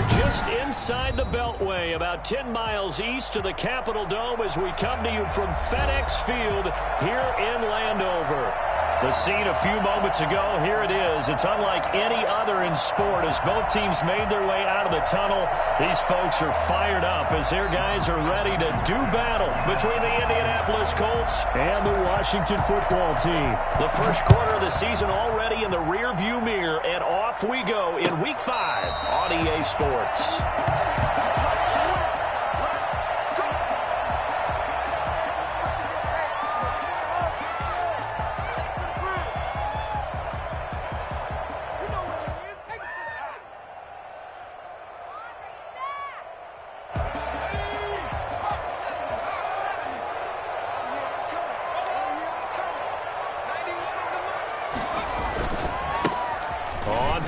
are just inside the Beltway, about 10 miles east of the Capitol Dome as we come to you from FedEx Field here in Landover. The scene a few moments ago, here it is. It's unlike any other in sport as both teams made their way out of the tunnel. These folks are fired up as their guys are ready to do battle between the Indianapolis Colts and the Washington football team. The first quarter of the season already in the rearview mirror, and off we go in Week 5 on EA Sports.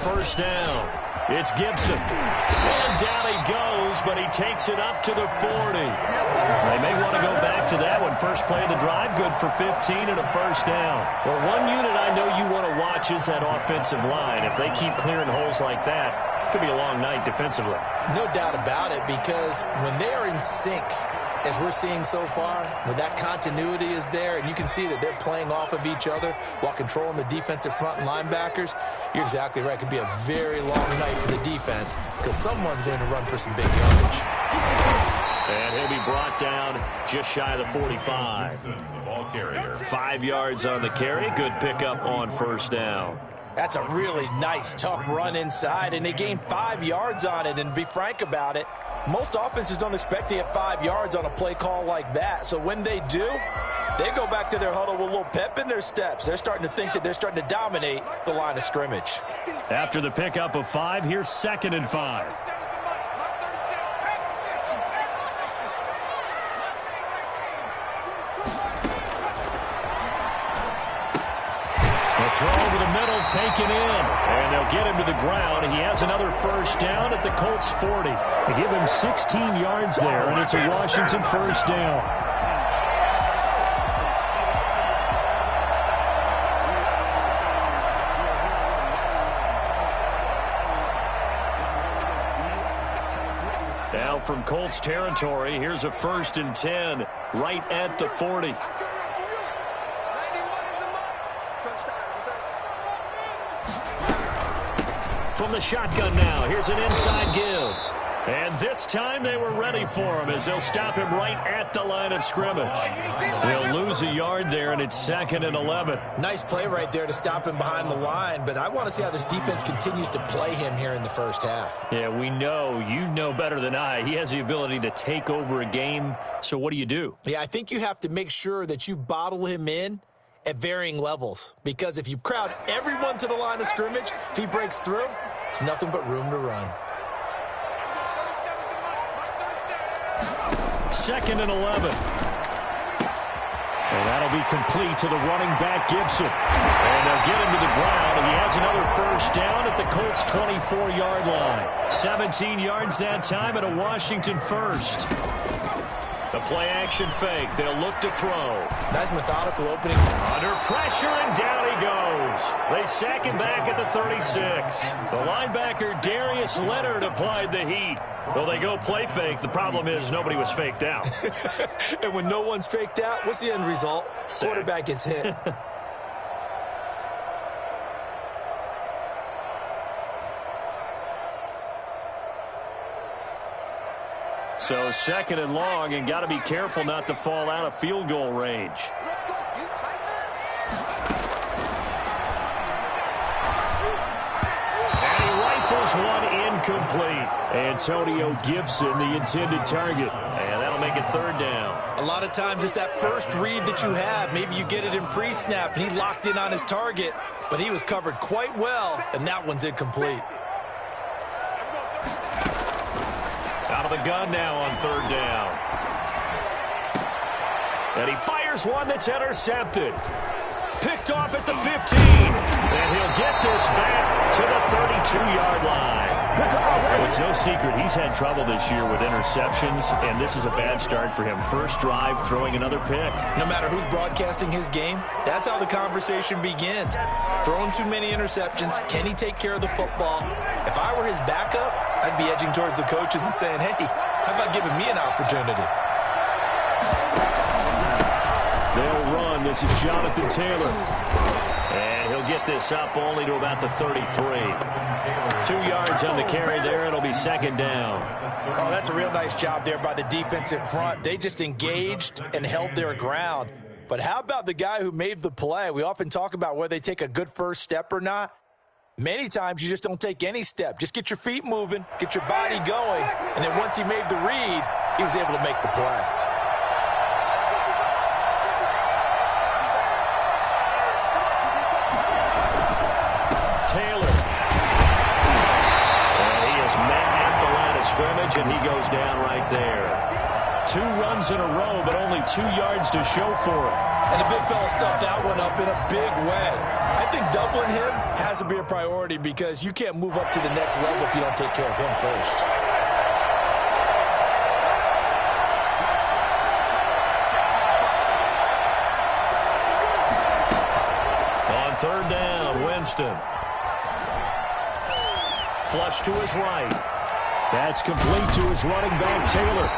First down. It's Gibson. And down he goes, but he takes it up to the 40. They may want to go back to that one. First play of the drive, good for 15 and a first down. Well, one unit I know you want to watch is that offensive line. If they keep clearing holes like that, it could be a long night defensively. No doubt about it, because when they are in sync, as we're seeing so far, when that continuity is there, and you can see that they're playing off of each other while controlling the defensive front and linebackers, you're exactly right. It could be a very long night for the defense because someone's going to run for some big yardage. And he'll be brought down just shy of the 45. 5 yards on the carry. Good pickup on first down. That's a really nice, tough run inside, and they gained 5 yards on it. And to be frank about it, most offenses don't expect to get 5 yards on a play call like that. So when they do, they go back to their huddle with a little pep in their steps. They're starting to think that they're starting to dominate the line of scrimmage. After the pickup of 5, here's 2nd and 5. Throw over the middle, taken in, and they'll get him to the ground. He has another first down at the Colts 40. They give him 16 yards there, and it's a Washington first down. Now from Colts territory, here's a 1st and 10 right at the 40. From the shotgun now, here's an inside give. And this time they were ready for him as they'll stop him right at the line of scrimmage. They'll lose a yard there, and it's 2nd and 11. Nice play right there to stop him behind the line, but I want to see how this defense continues to play him here in the first half. Yeah, we know. You know better than I. He has the ability to take over a game, so what do? Yeah, I think you have to make sure that you bottle him in at varying levels, because if you crowd everyone to the line of scrimmage, if he breaks through, it's nothing but room to run. 2nd and 11. And that'll be complete to the running back, Gibson. And they'll get him to the ground, and he has another first down at the Colts' 24-yard line. 17 yards that time and a Washington first. The play-action fake. They'll look to throw. Nice methodical opening. Under pressure, and down he goes. They sack him back at the 36. The linebacker, Darius Leonard, applied the heat. Well, they go play fake. The problem is nobody was faked out. And when no one's faked out, what's the end result? Sack. Quarterback gets hit. So 2nd and long, and got to be careful not to fall out of field goal range. And he rifles one incomplete. Antonio Gibson, the intended target. And that'll make it 3rd down. A lot of times it's that first read that you have. Maybe you get it in pre-snap, and he locked in on his target, but he was covered quite well, and that one's incomplete. Out of the gun now on 3rd down. And he fires one that's intercepted. Picked off at the 15. And he'll get this back to the 32-yard line. Well, it's no secret he's had trouble this year with interceptions, and this is a bad start for him. First drive, throwing another pick. No matter who's broadcasting his game, that's how the conversation begins. Throwing too many interceptions. Can he take care of the football? If I were his backup, I'd be edging towards the coaches and saying, hey, how about giving me an opportunity? They'll run. This is Jonathan Taylor. And he'll get this up only to about the 33. 2 yards on the carry there. It'll be second down. Oh, that's a real nice job there by the defensive front. They just engaged and held their ground. But how about the guy who made the play? We often talk about whether they take a good first step or not. Many times you just don't take any step. Just get your feet moving, get your body going, and then once he made the read, he was able to make the play. Taylor. And he is met at the line of scrimmage, and he goes down right there. 2 runs in a row, but only 2 yards to show for it. And the big fella stuffed that one up in a big way. I think doubling him has to be a priority because you can't move up to the next level if you don't take care of him first. On third down, Winston. Flush to his right. That's complete to his running back, Taylor.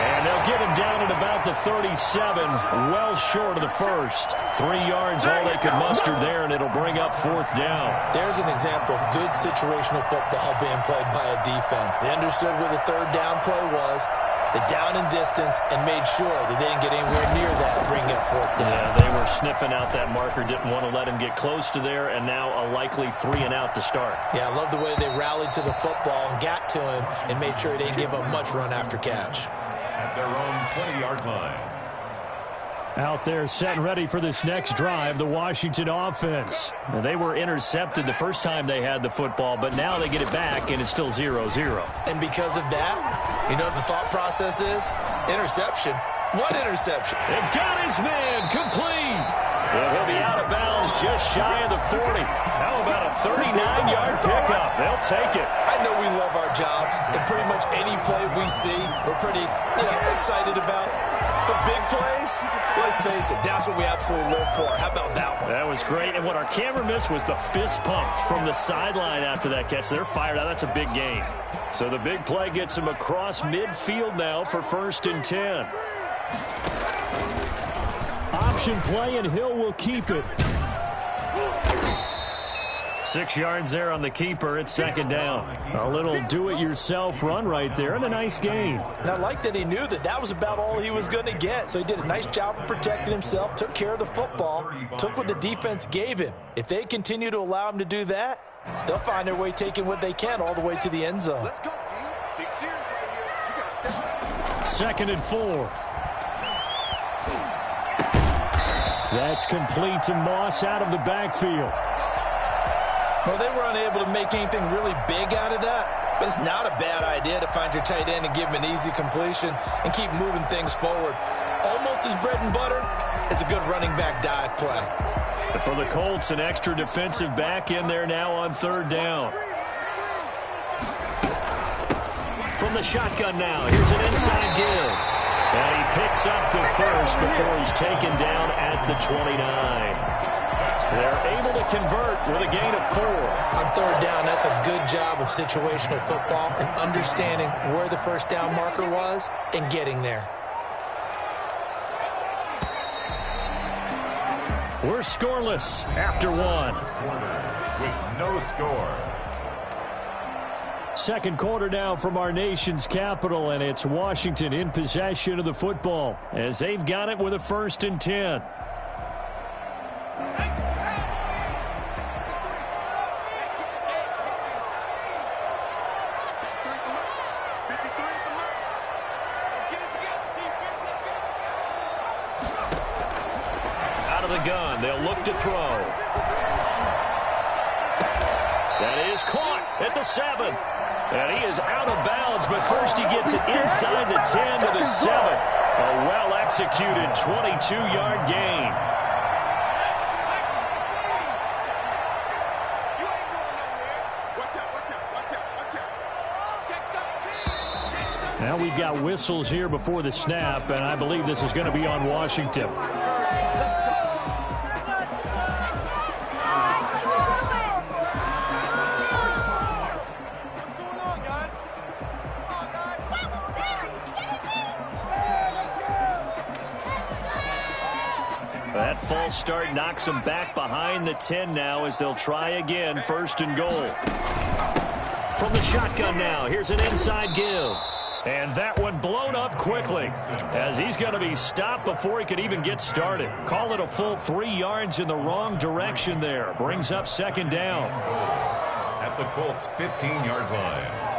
And they'll get him down at about the 37, well short of the first. 3 yards, all they could muster there, and it'll bring up fourth down. There's an example of good situational football being played by a defense. They understood where the third down play was, the down and distance, and made sure that they didn't get anywhere near that, bringing up fourth down. Yeah, they were sniffing out that marker, didn't want to let him get close to there, and now a likely 3-and-out to start. Yeah, I love the way they rallied to the football and got to him and made sure he didn't give up much run after catch. At their own 20-yard line. Out there set and ready for this next drive, the Washington offense. Now, they were intercepted the first time they had the football, but now they get it back, and it's still 0-0. And because of that, you know what the thought process is? Interception. What interception? They've got his man complete. And he'll be out of bounds just shy of the 40. How about a 39-yard pickup? They'll take it. I know we love our jobs, and pretty much any play we see, we're pretty, excited about. The big plays, let's face it, that's what we absolutely live for. How about that one? That was great, and what our camera missed was the fist pump from the sideline after that catch. They're fired out. That's a big gain. So the big play gets him across midfield now for 1st and 10. Option play, and Hill will keep it. 6 yards there on the keeper. It's second down. A little do-it-yourself run right there, and a nice gain. And I like that he knew that that was about all he was going to get. So he did a nice job of protecting himself, took care of the football, took what the defense gave him. If they continue to allow him to do that, they'll find their way taking what they can all the way to the end zone. Let's go, D. Big series right here. You got to step up. 2nd and 4. That's complete to Moss out of the backfield. Well, they were unable to make anything really big out of that, but it's not a bad idea to find your tight end and give him an easy completion and keep moving things forward. Almost as bread and butter as a good running back dive play. For the Colts, an extra defensive back in there now on 3rd down. From the shotgun now, here's an inside give. And he picks up the first before he's taken down at the 29. They're able to convert with a gain of 4. On 3rd down, that's a good job of situational football and understanding where the first down marker was and getting there. We're scoreless after 1. With no score. 2nd quarter now from our nation's capital, and it's Washington in possession of the football as they've got it with a 1st and 10. Out of the gun, they'll look to throw. That is caught at the 7. And he is out of bounds, but first he gets it inside the 10 to the 7. A well-executed 22-yard gain. Now we've got whistles here before the snap, and I believe this is going to be on Washington. false start knocks them back behind the 10 now as they'll try again, 1st and goal. From the shotgun now, here's an inside give. And that one blown up quickly as he's going to be stopped before he could even get started. Call it a full 3 yards in the wrong direction there. Brings up 2nd down. At the Colts' 15-yard line.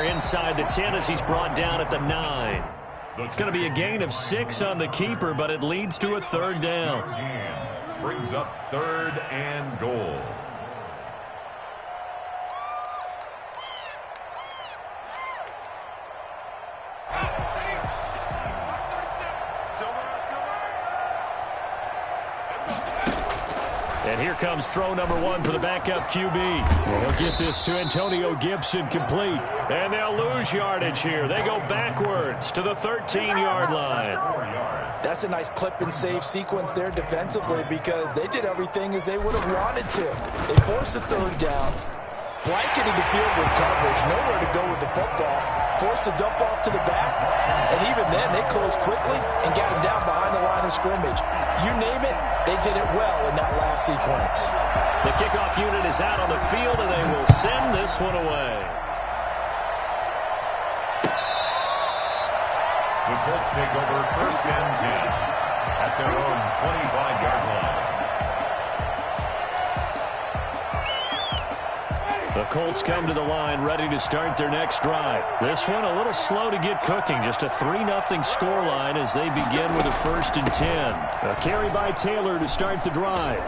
Inside the 10 as he's brought down at the 9. It's going to be a gain of 6 on the keeper, but it leads to a 3rd down. Brings up 3rd and goal. And here comes throw number 1 for the backup QB. They'll get this to Antonio Gibson complete. And they'll lose yardage here. They go backwards to the 13-yard line. That's a nice clip and save sequence there defensively because they did everything as they would have wanted to. They forced a 3rd down, blanketed the field with coverage, nowhere to go with the football, forced a dump off to the back, and even then they closed quickly and got him down behind the line of scrimmage. You name it, they did it well in that last sequence. The kickoff unit is out on the field, and they will send this one away. The Colts take over 1st and 10 at their own 25-yard line. The Colts come to the line ready to start their next drive. This one a little slow to get cooking. Just a 3-0 scoreline as they begin with a 1st and 10. A carry by Taylor to start the drive.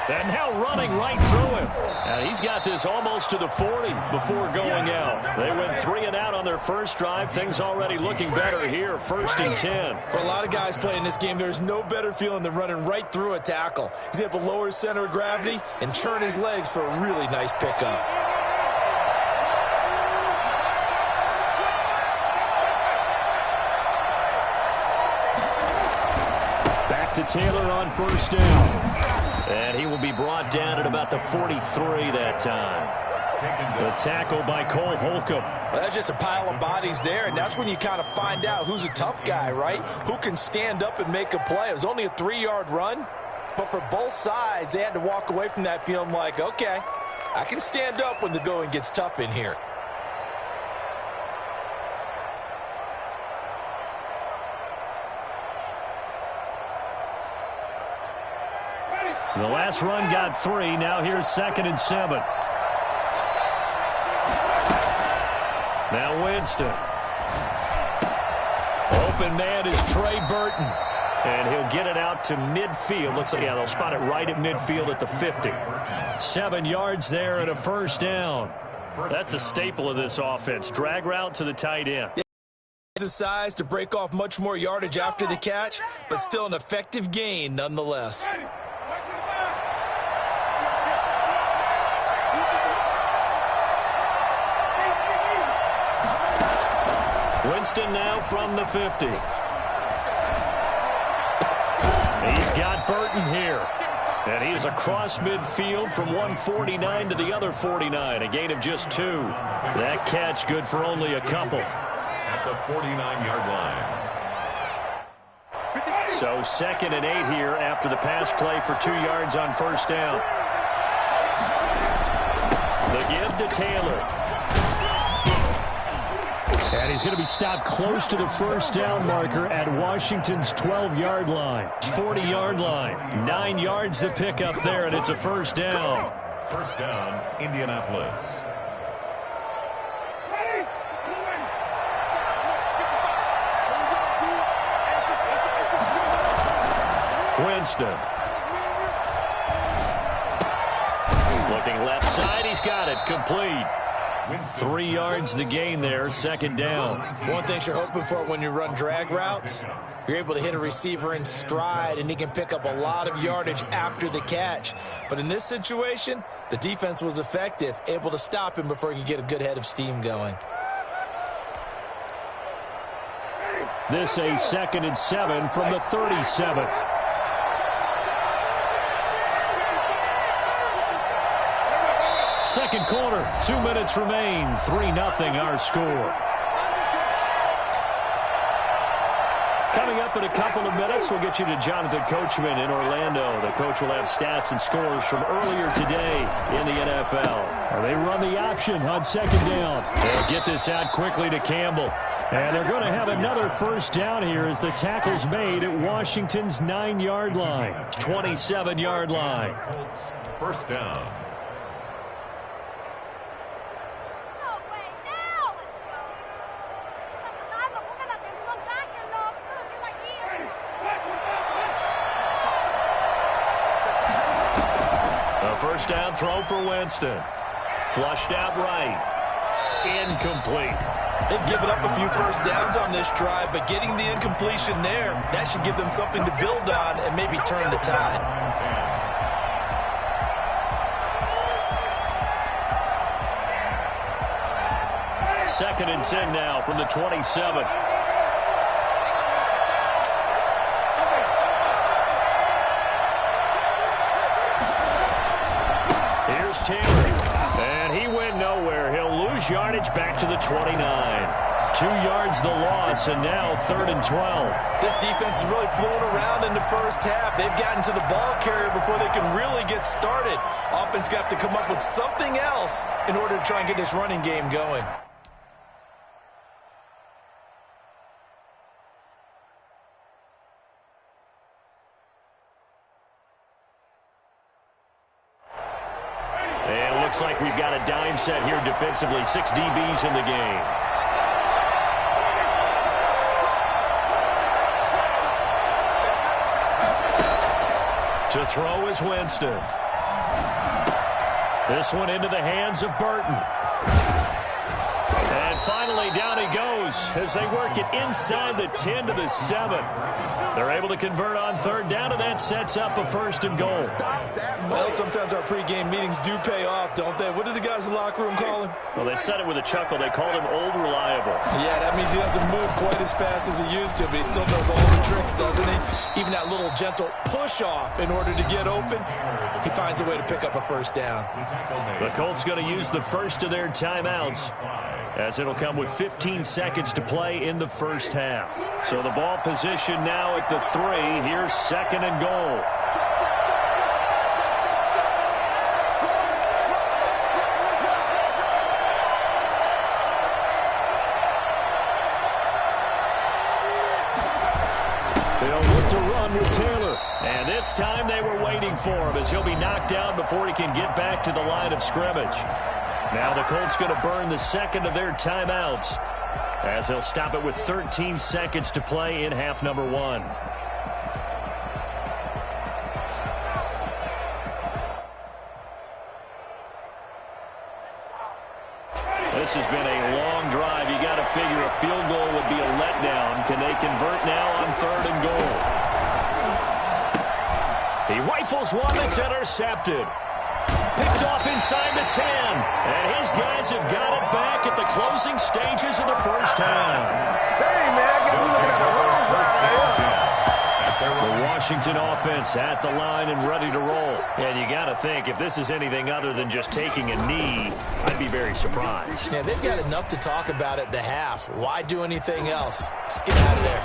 And now running right through him. And he's got this almost to the 40 before going out. They went 3 and out on their first drive. Things already looking better here. 1st and 10. For a lot of guys playing this game, there's no better feeling than running right through a tackle. He's able to lower his center of gravity and churn his legs for a really nice pickup. Back to Taylor on 1st down. And he will be brought down at about the 43 that time. The tackle by Cole Holcomb. Well, that's just a pile of bodies there, and that's when you kind of find out who's a tough guy, right? Who can stand up and make a play. It was only a 3-yard run, but for both sides, they had to walk away from that feeling like, okay, I can stand up when the going gets tough in here. The last run got 3. Now here's 2nd and 7. Now Winston. Open man is Trey Burton. And he'll get it out to midfield. Looks like, yeah, they'll spot it right at midfield at the 50. 7 yards there and a 1st down. That's a staple of this offense. Drag route to the tight end. His size to break off much more yardage after the catch, but still an effective gain nonetheless. Winston now from the 50. He's got Burton here. And he is across midfield from 149 to the other 49. A gain of just 2. That catch good for only a couple. At the 49-yard line. So 2nd and 8 here after the pass play for 2 yards on 1st down. The give to Taylor. And he's going to be stopped close to the 1st down marker at Washington's 12-yard line. 40-yard line. 9 yards to pick up there, and it's a 1st down. 1st down, Indianapolis. Winston. Looking left side, he's got it. Complete. 3 yards the gain there, second down. One thing you're hoping for when you run drag routes, you're able to hit a receiver in stride, and he can pick up a lot of yardage after the catch. But in this situation, the defense was effective, able to stop him before he could get a good head of steam going. This a 2nd and 7 from the 37. Second quarter, 2 minutes remain. 3-0 our score. Coming up in a couple of minutes, we'll get you to Jonathan Coachman in Orlando. The coach will have stats and scores from earlier today in the NFL. They run the option on second down. They'll get this out quickly to Campbell. And they're going to have another first down here as the tackle's made at Washington's 9-yard line. 27-yard line. First down. First down throw for Winston. Flushed out right. Incomplete. They've given up a few first downs on this drive, but getting the incompletion there, that should give them something to build on and maybe turn the tide. Second and 10 now from the 27. Here's Taylor, and he went nowhere. He'll lose yardage back to the 29. 2 yards the loss, and now 3rd and 12. This defense has really flown around in the first half. They've gotten to the ball carrier before they can really get started. Offense got to come up with something else in order to try and get this running game going. And it looks like we've got a dime set here defensively. 6 DBs in the game. To throw is Winston. This one into the hands of Burton. And finally down he goes as they work it inside the 10 to the 7. They're able to convert on 3rd down, and that sets up a 1st and goal. Well, sometimes our pregame meetings do pay off, don't they? What do the guys in the locker room call him? Well, they said it with a chuckle. They called him Old Reliable. Yeah, that means he doesn't move quite as fast as he used to, but he still knows all the tricks, doesn't he? Even that little gentle push-off in order to get open, he finds a way to pick up a 1st down. The Colts going to use the first of their timeouts, as it'll come with 15 seconds to play in the first half. So the ball position now at the 3. Here's 2nd and goal. They'll look to run with Taylor. And this time they were waiting for him as he'll be knocked down before he can get back to the line of scrimmage. Now the Colts going to burn the 2nd of their timeouts as they'll stop it with 13 seconds to play in half number 1. This has been a long drive. You got to figure a field goal would be a letdown. Can they convert now on 3rd and goal? He rifles one that's intercepted. Picked off inside the 10. And his guys have got it back at the closing stages of the first half. Hey, man, I guess we're looking at the wrong side. The Washington offense at the line and ready to roll. And you got to think, if this is anything other than just taking a knee, I'd be very surprised. Yeah, they've got enough to talk about at the half. Why do anything else? Just get out of there.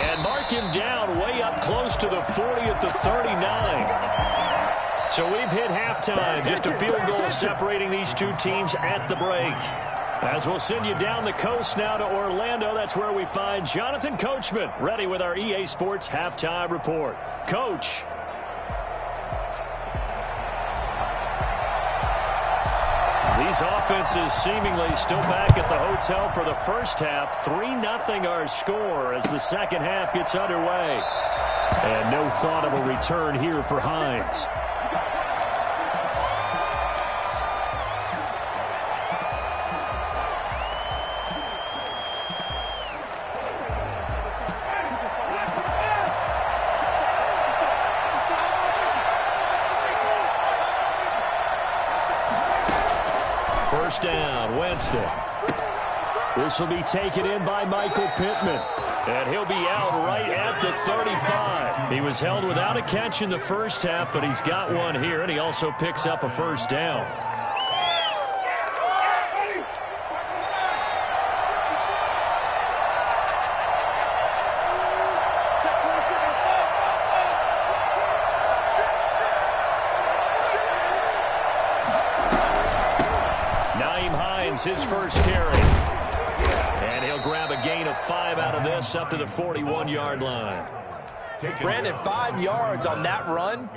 And mark him down way up close to the 40 at the 39. So we've hit halftime. Just a field goal separating these two teams at the break. As we'll send you down the coast now to Orlando, that's where we find Jonathan Coachman, ready with our EA Sports Halftime Report. Coach. These offenses seemingly still back at the hotel for the first half. 3-0 our score as the second half gets underway. And no thought of a return here for Hines. first down. Winston. This will be taken in by Michael Pittman. And he'll be out right at the 35. He was held without a catch in the first half, but he's got one here, and he also picks up a first down. His first carry. And he'll grab a gain of 5 out of this up to the 41-yard line. Brandon, 5 yards on that run.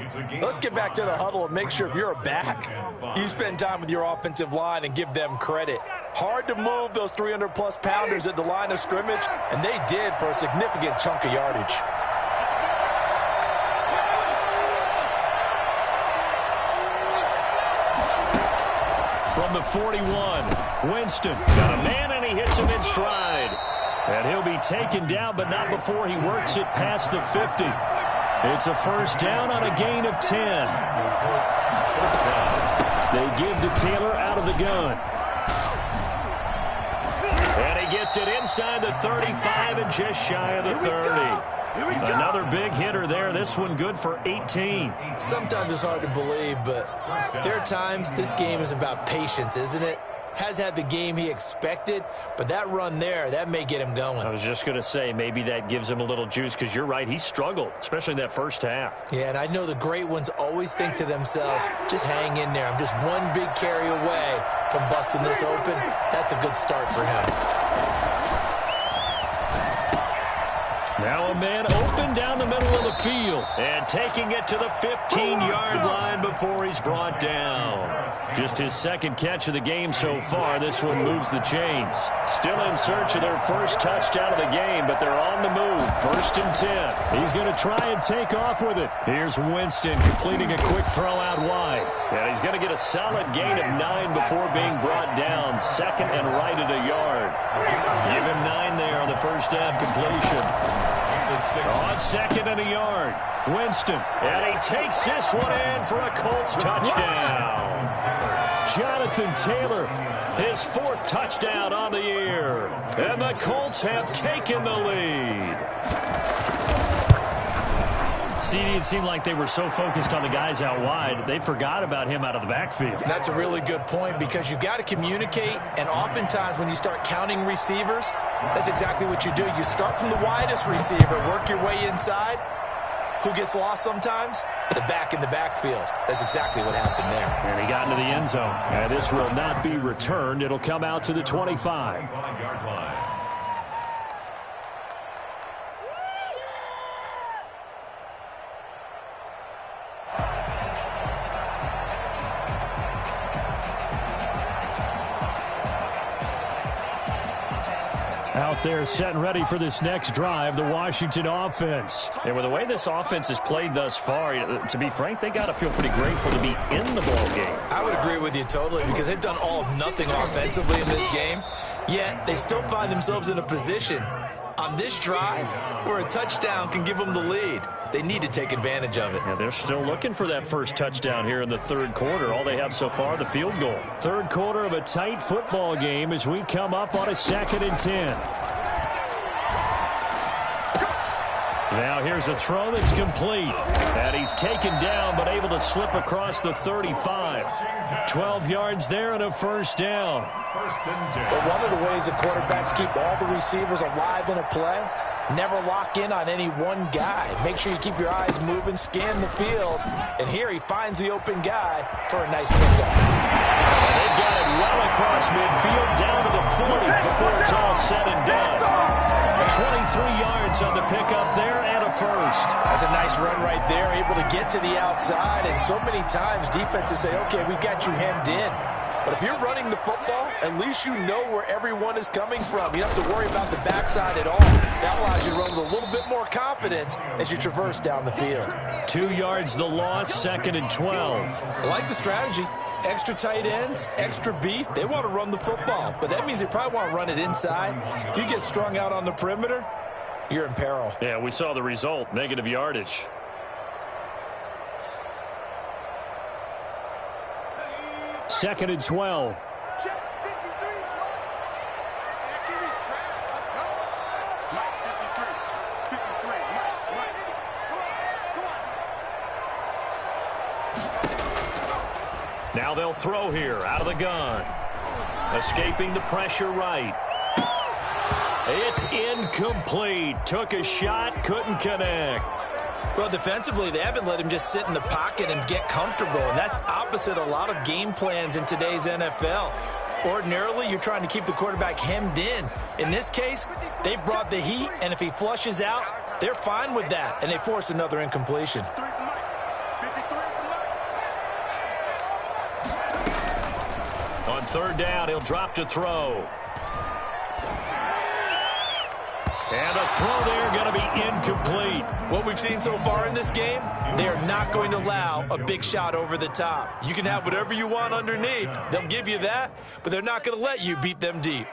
Let's get back to the huddle and make sure if you're a back, you spend time with your offensive line and give them credit. Hard to move those 300-plus pounders at the line of scrimmage, and they did for a significant chunk of yardage. From the 41, Winston got a man, and he hits him in stride. And he'll be taken down, but not before he works it past the 50. It's a first down on a gain of 10. They give to Taylor out of the gun. And he gets it inside the 35 and just shy of the 30. Another big hitter there. This one good for 18. Sometimes it's hard to believe, but there are times this game is about patience, isn't it? Has had the game he expected, but that run there, that may get him going. I was just going to say, maybe that gives him a little juice, because you're right, he struggled, especially in that first half. Yeah, and I know the great ones always think to themselves, just hang in there. I'm just one big carry away from busting this open. That's a good start for him. Now a man open down the middle of the field and taking it to the 15-yard line before he's brought down. Just his second catch of the game so far. This one moves the chains. Still in search of their first touchdown of the game, but they're on the move. First and 10. He's going to try and take off with it. Here's Winston completing a quick throw out wide. And he's going to get a solid gain of 9 before being brought down. Second and right at a yard. Give him 9 there on the first down completion. On second and a yard, Winston, and he takes this one in for a Colts touchdown. Jonathan Taylor, his 4th touchdown on the year, and the Colts have taken the lead. CD, it seemed like they were so focused on the guys out wide, they forgot about him out of the backfield. That's a really good point, because you've got to communicate, and oftentimes when you start counting receivers, that's exactly what you do. You start from the widest receiver, work your way inside. Who gets lost sometimes? The back in the backfield. That's exactly what happened there. And he got into the end zone. And this will not be returned. It'll come out to the 25. Out there set and ready for this next drive, the Washington offense. And with the way this offense has played thus far, to be frank, they got to feel pretty grateful to be in the ball game. I would agree with you totally, because they've done all of nothing offensively in this game, yet they still find themselves in a position on this drive where a touchdown can give them the lead. They need to take advantage of it. Yeah, they're still looking for that first touchdown here in the third quarter. All they have so far, the field goal. Third quarter of a tight football game as we come up on a 2nd and 10. Now here's a throw that's complete. And he's taken down but able to slip across the 35. 12 yards there and a first down. But one of the ways the quarterbacks keep all the receivers alive in a play, never lock in on any one guy. Make sure you keep your eyes moving, scan the field. And here he finds the open guy for a nice pickup. And they got it well across midfield down to the 40 before it's all said and done. 23 yards on the pickup there and a first. That's a nice run right there, able to get to the outside. And so many times defenses say, okay, we've got you hemmed in. But if you're running the football, at least you know where everyone is coming from. You don't have to worry about the backside at all. That allows you to run with a little bit more confidence as you traverse down the field. 2 yards the loss, 2nd and 12. I like the strategy. Extra tight ends, extra beef. They want to run the football, but that means they probably want to run it inside. If you get strung out on the perimeter, you're in peril. Yeah, we saw the result, negative yardage. Second and 12. Now they'll throw here out of the gun. Escaping the pressure right. It's incomplete. Took a shot, couldn't connect. Well, defensively, they haven't let him just sit in the pocket and get comfortable, and that's opposite a lot of game plans in today's NFL. Ordinarily, you're trying to keep the quarterback hemmed in. In this case, they brought the heat, and if he flushes out, they're fine with that, and they force another incompletion. On third down, he'll drop to throw. And a throw there going to be incomplete. What we've seen so far in this game, they are not going to allow a big shot over the top. You can have whatever you want underneath. They'll give you that, but they're not going to let you beat them deep.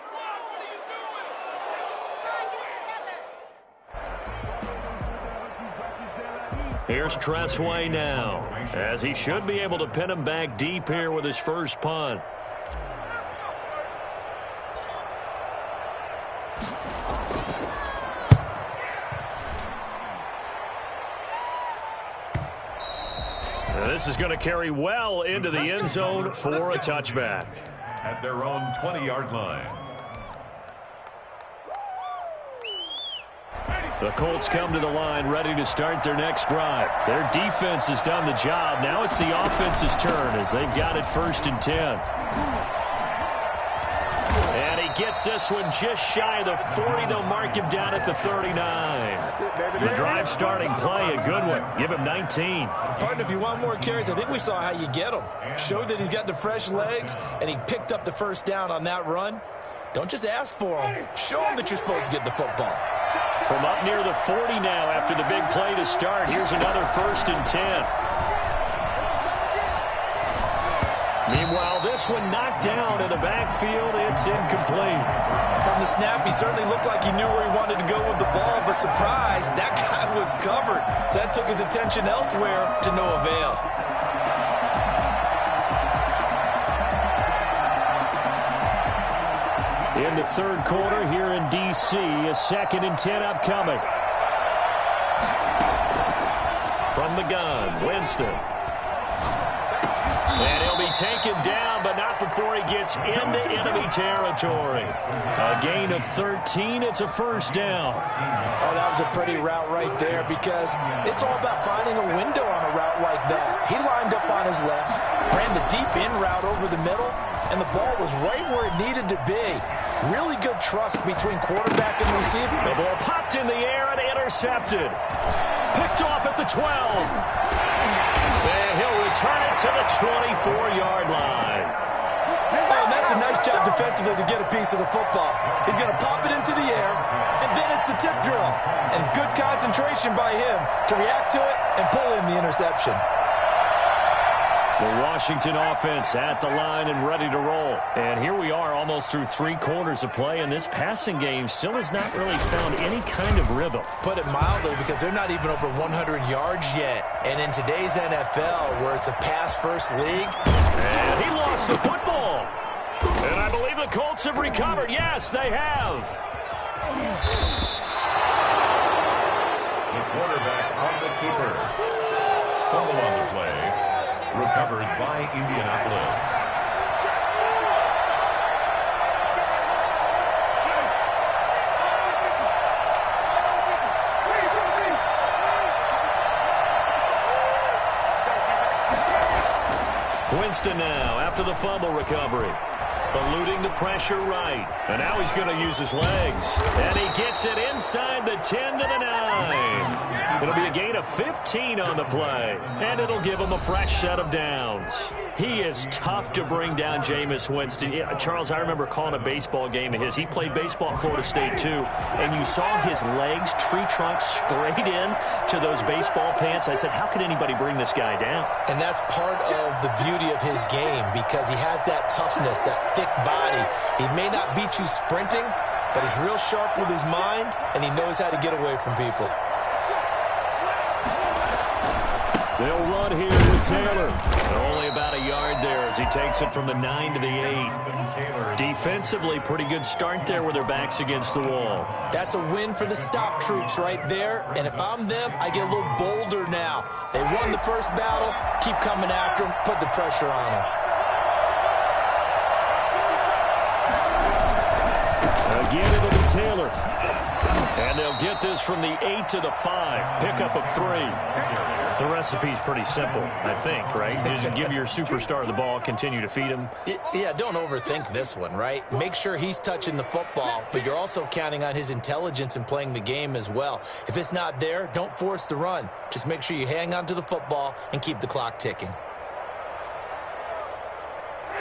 Here's Tressway now, as he should be able to pin him back deep here with his first punt. This is going to carry well into the end zone for a touchback. At their own 20-yard line. The Colts come to the line ready to start their next drive. Their defense has done the job. Now it's the offense's turn as they've got it 1st and 10. And he gets this one just shy of the 40. They'll mark him down at the 39. The drive starting play, a good one. Give him 19. Partner, if you want more carries, I think we saw how you get him. Showed that he's got the fresh legs, and he picked up the first down on that run. Don't just ask for him. Show him that you're supposed to get the football. From up near the 40 now after the big play to start. Here's another 1st and 10. Meanwhile, this one knocked down in the backfield. It's incomplete. From the snap, he certainly looked like he knew where he wanted to go with the ball, but surprise, that guy was covered. So that took his attention elsewhere to no avail. In the third quarter here in D.C., a 2nd and 10 upcoming. From the gun, Winston. And he'll be taken down, but not before he gets into enemy territory. A gain of 13. It's a first down. Oh, that was a pretty route right there because it's all about finding a window on a route like that. He lined up on his left, ran the deep in route over the middle, and the ball was right where it needed to be. Really good trust between quarterback and receiver. The ball popped in the air and intercepted. Picked off at the 12. And he'll return it to the 24-yard line. Oh, and that's a nice job defensively to get a piece of the football. He's going to pop it into the air, and then it's the tip drill. And good concentration by him to react to it and pull in the interception. The Washington offense at the line and ready to roll. And here we are almost through 3 quarters of play, and this passing game still has not really found any kind of rhythm. Put it mildly, because they're not even over 100 yards yet. And in today's NFL, where it's a pass-first league. And he lost the football. And I believe the Colts have recovered. Yes, they have. The quarterback on the keeper. Fumble on the play. Recovered by Indianapolis. Winston now after the fumble recovery. Eluding the pressure right. And now he's going to use his legs. And he gets it inside the 10 to the 9. It'll be a gain of 15 on the play. And it'll give him a fresh set of downs. He is tough to bring down, Jameis Winston. Yeah, Charles, I remember calling a baseball game of his. He played baseball at Florida State, too. And you saw his legs, tree trunks, sprayed in to those baseball pants. I said, how could anybody bring this guy down? And that's part of the beauty of his game, because he has that toughness, that thick body. He may not beat you sprinting, but he's real sharp with his mind, and he knows how to get away from people. They'll run here with Taylor. Only about a yard there as he takes it from the 9 to the 8. Defensively, pretty good start there with their backs against the wall. That's a win for the stop troops right there. And if I'm them, I get a little bolder now. They won the first battle. Keep coming after them. Put the pressure on them. Again, it'll be Taylor. And they'll get this from the 8 to the 5. Pickup of 3. The recipe's pretty simple, I think, right? Just give your superstar the ball, continue to feed him. Yeah, don't overthink this one, right? Make sure he's touching the football, but you're also counting on his intelligence in playing the game as well. If it's not there, don't force the run. Just make sure you hang on to the football and keep the clock ticking.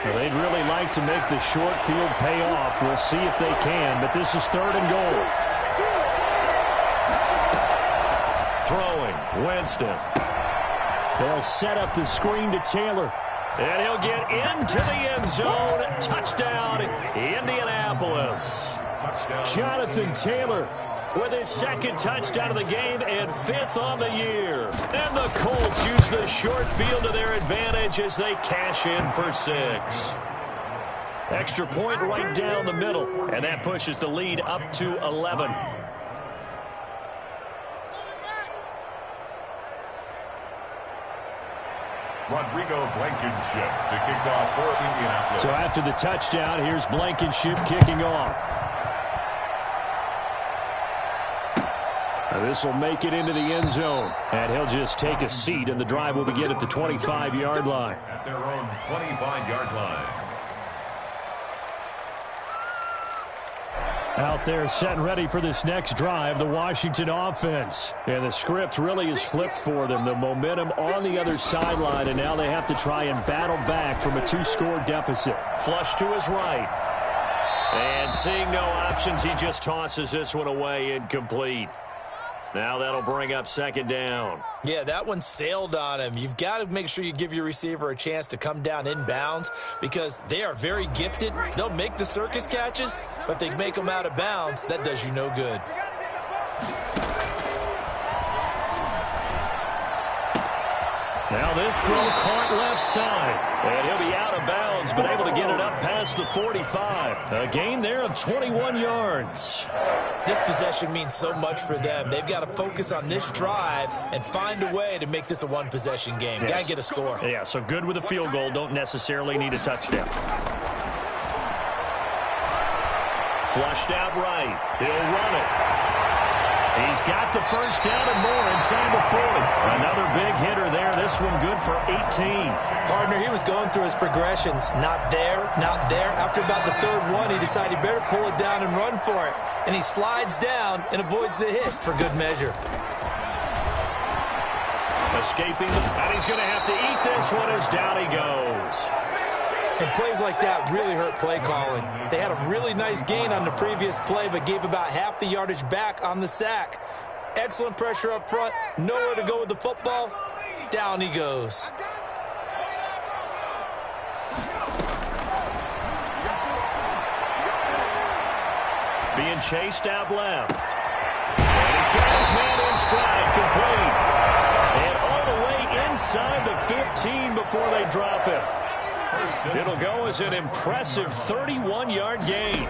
Well, they'd really like to make the short field pay off. We'll see if they can, but this is 3rd and goal. Throwing, Winston. They'll set up the screen to Taylor. And he'll get into the end zone. Touchdown, Indianapolis. Jonathan Taylor with his 2nd touchdown of the game and 5th on the year. And the Colts use the short field to their advantage as they cash in for 6. Extra point right down the middle, and that pushes the lead up to 11. Rodrigo Blankenship to kick off for Indianapolis. So after the touchdown, here's Blankenship kicking off. Now this will make it into the end zone. And he'll just take a seat, and the drive will begin at the 25-yard line. At their own 25-yard line. Out there set and ready for this next drive, the Washington offense. And the script really is flipped for them. The momentum on the other sideline, and now they have to try and battle back from a 2-score deficit. Flush to his right. And seeing no options, he just tosses this one away, incomplete. Now that'll bring up 2nd down. Yeah, that one sailed on him. You've got to make sure you give your receiver a chance to come down inbounds because they are very gifted. They'll make the circus catches, but if they make them out of bounds, that does you no good. Now this throw caught left side. And he'll be out of bounds, but able to get it up past the 45. A gain there of 21 yards. This possession means so much for them. They've got to focus on this drive and find a way to make this a one-possession game. Yes. Got to get a score. Yeah, so good with a field goal. Don't necessarily need a touchdown. Flushed out right. He'll run it. He's got the 1st down and more inside the 40. Another big hitter there. This one good for 18. Partner, he was going through his progressions. Not there, not there. After about the 3rd one, he decided he better pull it down and run for it. And he slides down and avoids the hit for good measure. Escaping, and he's going to have to eat this one as down he goes. And plays like that really hurt play calling. They had a really nice gain on the previous play, but gave about half the yardage back on the sack. Excellent pressure up front. Nowhere to go with the football. Down he goes. Being chased out left. And he's got his man in stride, complete. And all the way inside the 15 before they drop him. It'll go as an impressive 31-yard gain.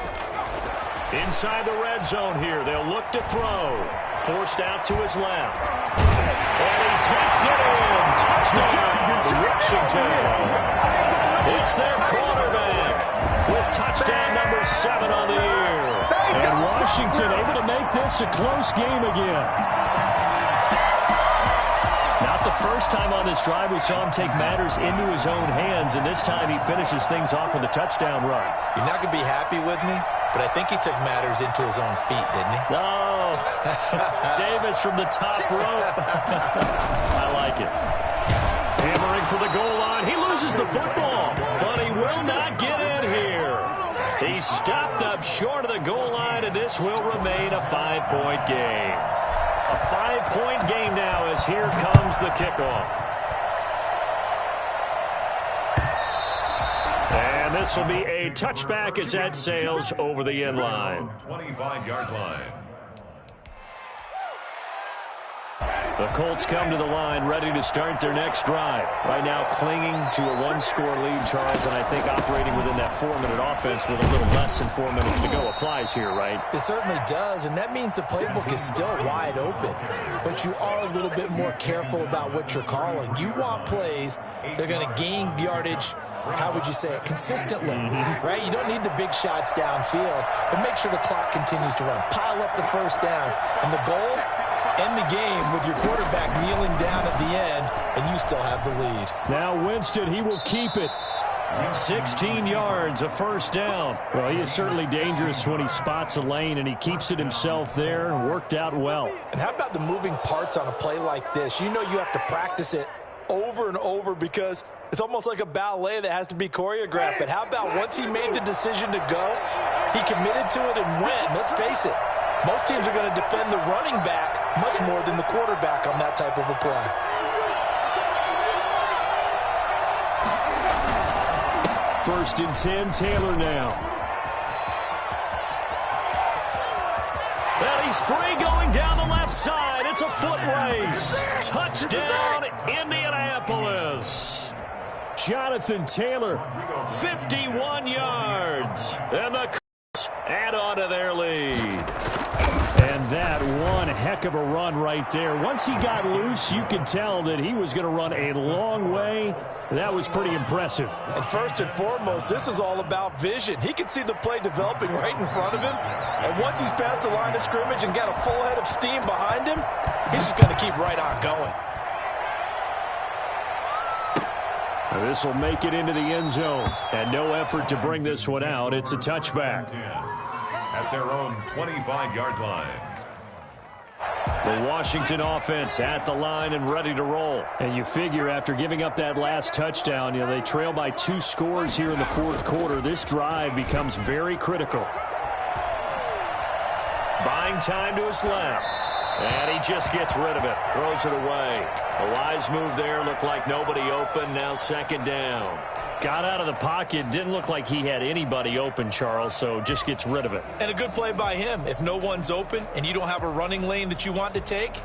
Inside the red zone here, they'll look to throw. Forced out to his left. And he takes it in. Touchdown, Washington. It's their quarterback with touchdown number 7 on the year. And Washington able to make this a close game again. Not the first time on this drive we saw him take matters into his own hands, and this time he finishes things off with a touchdown run. You're not going to be happy with me, but I think he took matters into his own feet, didn't he? No. Davis from the top rope. I like it. Hammering for the goal line. He loses the football, but he will not get in here. He's stopped up short of the goal line, and this will remain a 5-point game. A 5-point game now as here comes the kickoff. And this will be a touchback as that sails over the end line. 25-yard line. The Colts come to the line, ready to start their next drive. Right now, clinging to a one-score lead, Charles, and I think operating within that 4-minute offense with a little less than 4 minutes to go applies here, right? It certainly does, and that means the playbook is still wide open. But you are a little bit more careful about what you're calling. You want plays that are going to gain yardage, how would you say it, consistently, right? You don't need the big shots downfield, but make sure the clock continues to run. Pile up the first downs, and the goal, end the game with your quarterback kneeling down at the end, and you still have the lead. Now Winston, he will keep it. 16 yards, a first down. Well, he is certainly dangerous when he spots a lane, and he keeps it himself there. Worked out well. And how about the moving parts on a play like this? You know you have to practice it over and over because it's almost like a ballet that has to be choreographed. But how about once he made the decision to go, he committed to it and went. Let's face it, most teams are going to defend the running back much more than the quarterback on that type of a play. First and 10, Taylor now. And he's free going down the left side. It's a foot race. Touchdown, Indianapolis. Jonathan Taylor, 51 yards. And the Colts add on to their lead. And that one heck of a run right there. Once he got loose, you could tell that he was going to run a long way. That was pretty impressive. And first and foremost, this is all about vision. He can see the play developing right in front of him. And once he's past the line of scrimmage and got a full head of steam behind him, he's just going to keep right on going. This will make it into the end zone. And no effort to bring this one out. It's a touchback. At their own 25-yard line. The Washington offense at the line and ready to roll. And you figure after giving up that last touchdown, they trail by 2 scores here in the fourth quarter. This drive becomes very critical. Buying time to his left. And he just gets rid of it. Throws it away. A wise move there. Looked like nobody open. Now second down. Got out of the pocket. Didn't look like he had anybody open, Charles, so just gets rid of it. And a good play by him. If no one's open and you don't have a running lane that you want to take,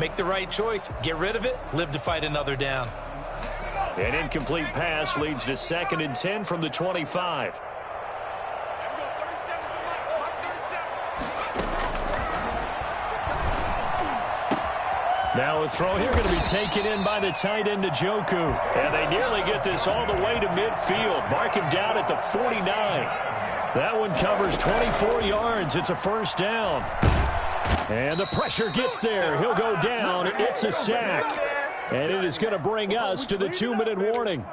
make the right choice. Get rid of it. Live to fight another down. An incomplete pass leads to second and 10 from the 25. Now a throw here going to be taken in by the tight end, Njoku. And they nearly get this all the way to midfield. Mark him down at the 49. That one covers 24 yards. It's a first down. And the pressure gets there. He'll go down. It's a sack. And it is going to bring us to the 2-minute warning.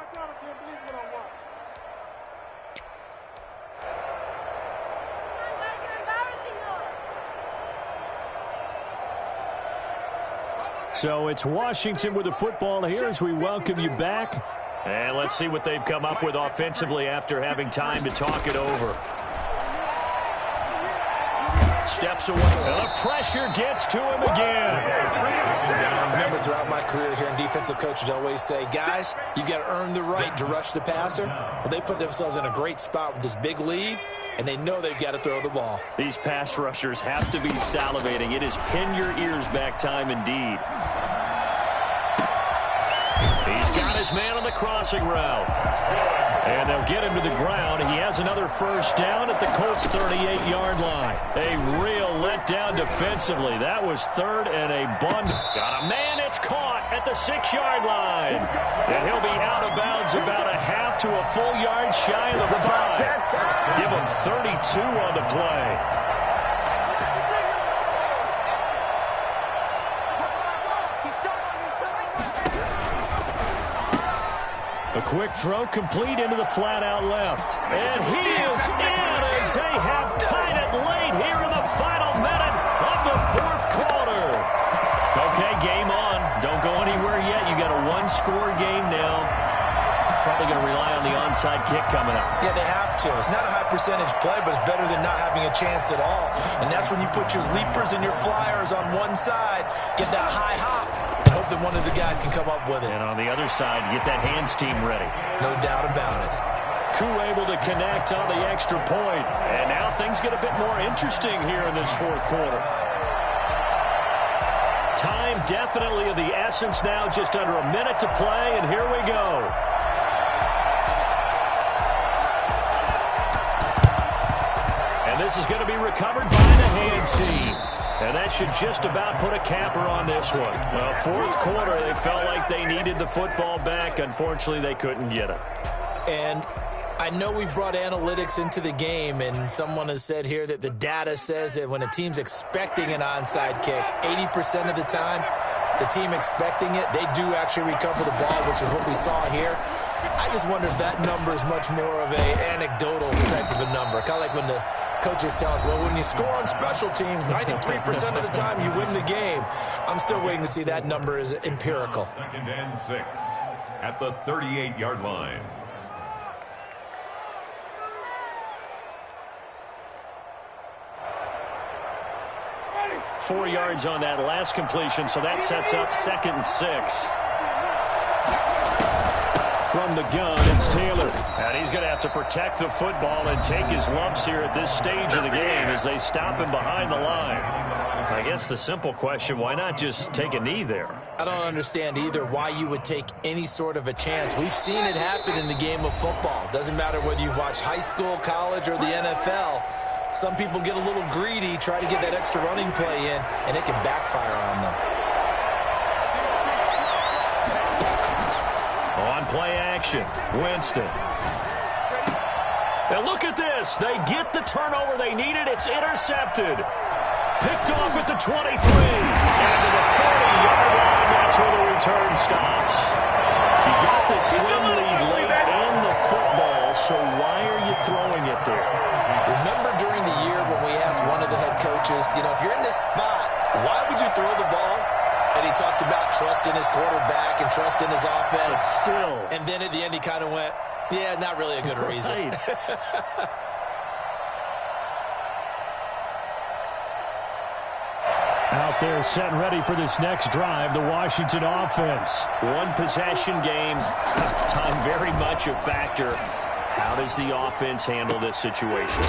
So it's Washington with the football here as we welcome you back. And let's see what they've come up with offensively after having time to talk it over. Steps away. And the pressure gets to him again. Remember, throughout my career here in defensive coaches, I always say, guys, you got to earn the right to rush the passer. Well, they put themselves in a great spot with this big lead, and they know they've got to throw the ball. These pass rushers have to be salivating. It is pin your ears back time indeed. He's got his man on the crossing route. And they'll get him to the ground. He has another first down at the Colts' 38-yard line. A real letdown defensively. That was third and a bundle. Got a man. It's caught at the 6-yard line. And he'll be out of bounds about a half to a full yard shy of the 5. Give him 32 on the play. A quick throw complete into the flat out left. And he is in as they have tied it late here in the final minute of the fourth quarter. Okay, game on. Don't go anywhere yet. You got a one-score game now. Probably going to rely on the onside kick coming up. Yeah, they have to. It's not a high percentage play, but it's better than not having a chance at all. And that's when you put your leapers and your flyers on one side, get that high hop, and hope that one of the guys can come up with it. And on the other side, get that hands team ready. No doubt about it. Koo able to connect on the extra point. And now things get a bit more interesting here in this fourth quarter. Time Time definitely of the essence now, just under a minute to play, and here we go. And this is going to be recovered by the hands team. And that should just about put a capper on this one. Well, fourth quarter, they felt like they needed the football back. Unfortunately, they couldn't get it. And I know we brought analytics into the game, and someone has said here that the data says that when a team's expecting an onside kick, 80% of the time, the team expecting it, they do actually recover the ball, which is what we saw here. I just wonder if that number is much more of an anecdotal type of a number. Kind of like when the coaches tell us, well, when you score on special teams, 93% of the time you win the game. I'm still waiting to see that number is empirical. 2nd and 6 at the 38-yard line. Ready. 4 yards on that last completion, so that sets up 2nd and 6. From the gun, it's Taylor. And he's going to have to protect the football and take his lumps here at this stage of the game as they stop him behind the line. I guess the simple question, why not just take a knee there? I don't understand either why you would take any sort of a chance. We've seen it happen in the game of football. Doesn't matter whether you've watched high school, college, or the NFL. Some people get a little greedy, try to get that extra running play in, and it can backfire on them. On play action, Winston. Now look at this. They get the turnover they needed. It's intercepted. Picked off at the 23. And to the 30-yard line, that's where the return stops. You got the slim lead late and the football, so why are you throwing it there? Remember during the year when we asked one of the head coaches, if you're in this spot, why would you throw the ball? And he talked about trusting his quarterback and trusting his offense. But still. And then at the end he kind of went, yeah, not really a good reason. Out there set and ready for this next drive, the Washington offense. One possession game, time very much a factor. How does the offense handle this situation?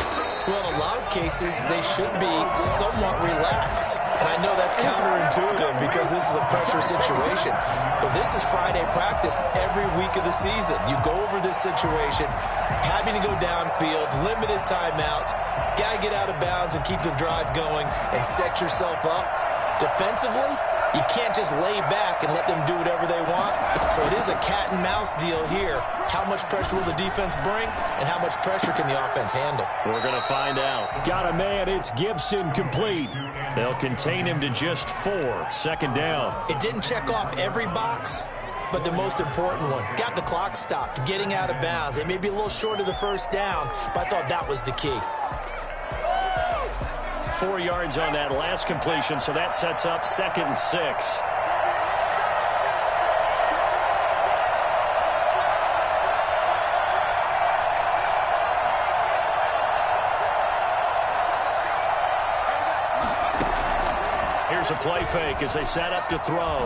Well, in a lot of cases, they should be somewhat relaxed. And I know that's counterintuitive because this is a pressure situation. But this is Friday practice every week of the season. You go over this situation, having to go downfield, limited timeouts, got to get out of bounds and keep the drive going and set yourself up. Defensively, you can't just lay back and let them do whatever they want. So it is a cat and mouse deal here. How much pressure will the defense bring, and how much pressure can the offense handle? We're going to find out. Got a man. It's Gibson complete. They'll contain him to just 4. 2nd down. It didn't check off every box, but the most important one. Got the clock stopped, getting out of bounds. They may be a little short of the 1st down, but I thought that was the key. 4 yards on that last completion, so that sets up 2nd and 6. Here's a play fake as they set up to throw.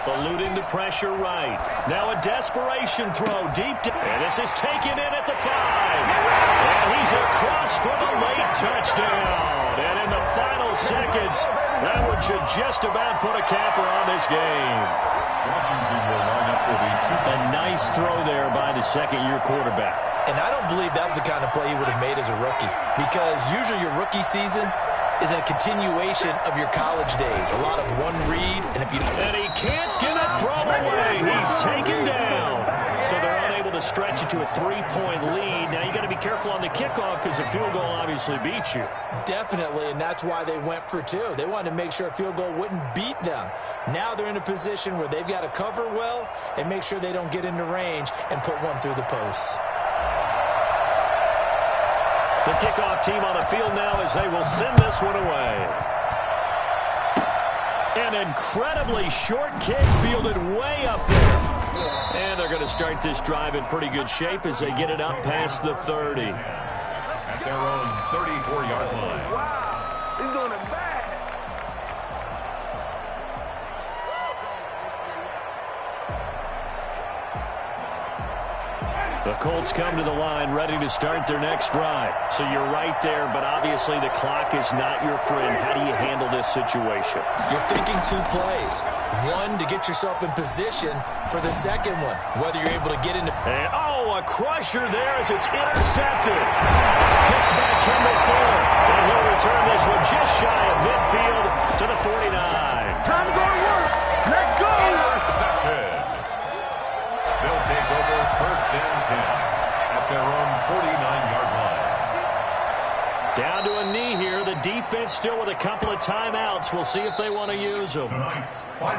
Eluding the pressure right. Now a desperation throw deep down. And this is taken in at the 5. And he's across for the late touchdown. And in the final seconds, that one should just about put a capper on this game. Washington will line up for the A nice throw there by the second-year quarterback. And I don't believe that was the kind of play he would have made as a rookie. Because usually your rookie season is a continuation of your college days. A lot of one read, and if you... And he can't get a throw away. He's taken down. So they're unable to stretch it to a 3-point lead. Now you got to be careful on the kickoff because a field goal obviously beats you. Definitely, and that's why they went for 2. They wanted to make sure a field goal wouldn't beat them. Now they're in a position where they've got to cover well and make sure they don't get into range and put one through the posts. The kickoff team on the field now as they will send this one away. An incredibly short kick fielded way up there. And they're going to start this drive in pretty good shape as they get it up past the 30. at their own 34-yard line. Wow, he's doing it bad. The Colts come to the line ready to start their next drive. So you're right there, but obviously the clock is not your friend. How do you handle this situation? You're thinking 2 plays. One, to get yourself in position for the second one, whether you're able to get into... And, a crusher there as it's intercepted. Picked by Kendall Fuller. And he'll return this one just shy of midfield to the 49. Time to go to work. Let's go. Intercepted. They'll take over first and 10 at their own 49-yard line. Down to a knee here. The defense still with a couple of timeouts. We'll see if they want to use them.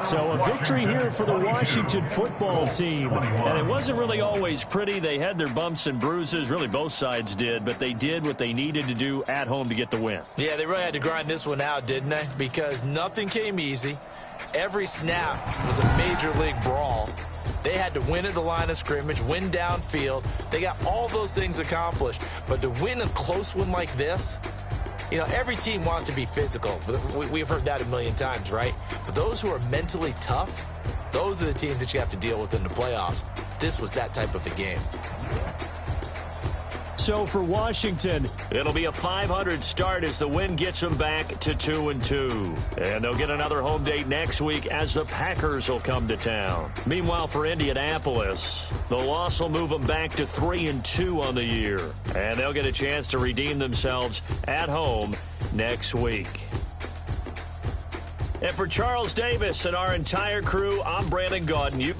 So a victory here for the Washington football team. And it wasn't really always pretty. They had their bumps and bruises. Really, both sides did. But they did what they needed to do at home to get the win. Yeah, they really had to grind this one out, didn't they? Because nothing came easy. Every snap was a major league brawl. They had to win at the line of scrimmage, win downfield. They got all those things accomplished. But to win a close one like this, you know, every team wants to be physical. We've heard that a million times, right? But those who are mentally tough, those are the teams that you have to deal with in the playoffs. This was that type of a game. So for Washington, it'll be a 500 start as the win gets them back to 2-2. And they'll get another home date next week as the Packers will come to town. Meanwhile, for Indianapolis, the loss will move them back to 3-2 on the year. And they'll get a chance to redeem themselves at home next week. And for Charles Davis and our entire crew, I'm Brandon Gaudin.